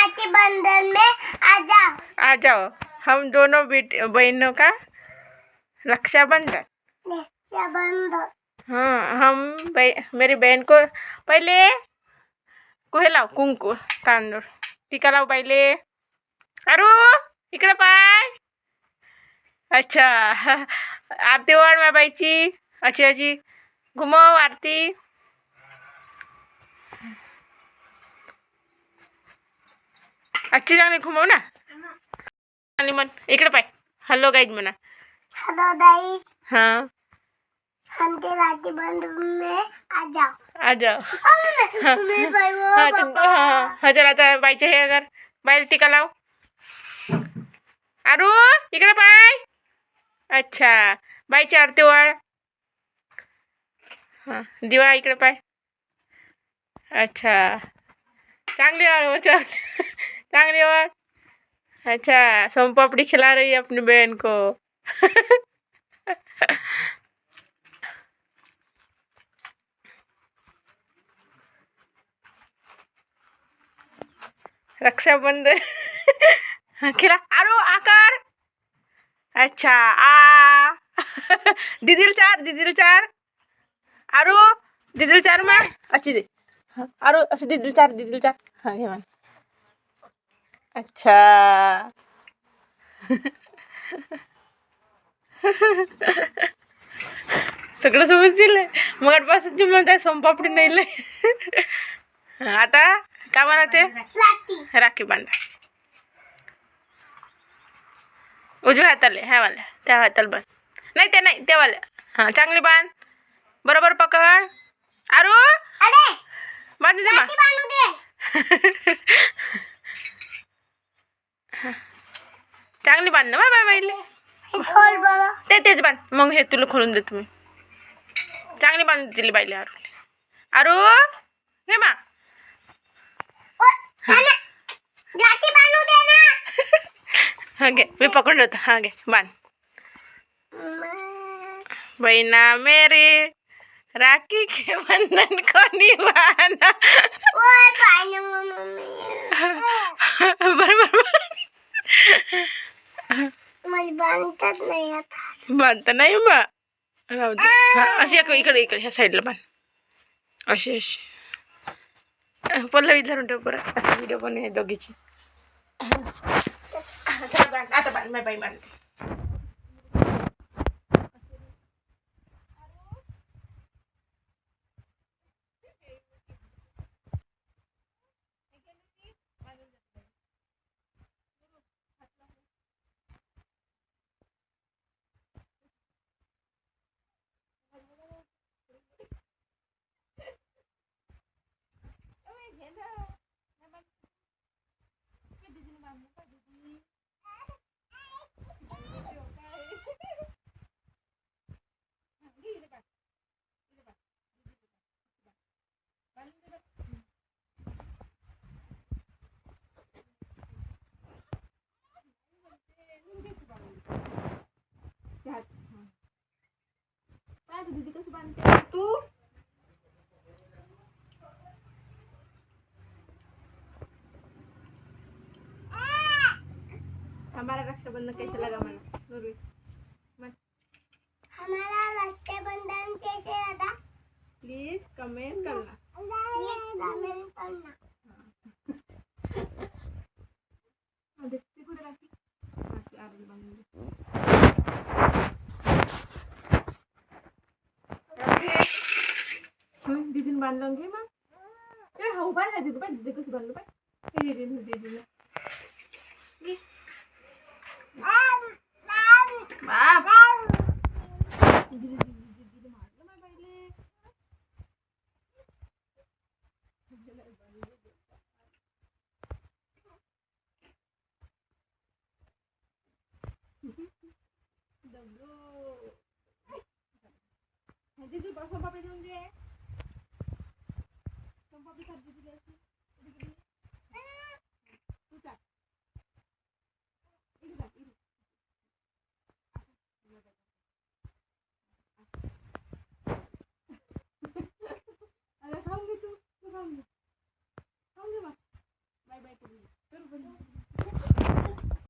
रक्षाबंधन में आ जाओ हम दोनों बहनों का रक्षाबंधन। हाँ हम मेरी बहन को पहिले कोहे लाव कुंकू तांदूळ टीका लाव पहिले। अरू इकडे पाय। अच्छा आरती ओवाळ माझ्या बाईची अशी अशी घुमव आरती। अच्छी चांगली घुमव ना आणि म्हण इकडे पाय हॅलो गाईज म्हणा। Hello guys. हाँ हम के रक्षाबंधन में आ जाओ। हाँ चल आता बाईचे हे कर बाईला टीका लाव। अरू इकडे पाय। अच्छा बाईची आरती ओवाळ। हाँ दिवा इकडे पाय। अच्छा चांगली ओवाळ चांगली ओवाळ। अच्छा सोनपापड़ी खिला रही है अपनी बहन को। रक्षाबंधन खिला अरू आकार। अच्छा आ दीदील चार अरू दीदील चार मा अच्छी दे अरू अशी दीदील चार हाँ घे मान। अच्छा सगळं समजतील मगापासून जी म्हणताय सोनपापडी नाही लय। आता का म्हणते राखी बांधा उजव्या हाताले ह्या वाल्या त्या हाताला बांध नाही ते नाही त्या वाल्या हाँ चांगली बांध बरोबर पकड। अरू बांधू दे चांगली बांध ना बाय बाईले तेच बांध मग हे तुला खोलून देतो मी चांगली बांध दिली बाईले। अरू हे मा हाँ घे मी पकडून होता हाँ घे बांध। बहना मेरी राखी के बंधन को निभाना बरोबर बांधता नाही बा राहू दे अशी इकडे ह्या साईडला बांध अशी अशी पल्लवी धरून ठेव परत असा व्हिडिओ बनवूया दोघीची। आता बांध मी बाई बांधते। दीदी कशी बांधते तू हमारा रक्षाबंधन कैसे लगा मन हमारा रक्षाबंधन कैसे लगा प्लीज कमेंट करना। देखते कुठे राखी आरती बांधून दीदीने बांधलं घे मग ते हा उभा आहे दीदी दीदी कशी बांधलं पाय दीदी दीदी सोनपापड़ी देऊन दे सोनपापड़ी खात दीदी इकडे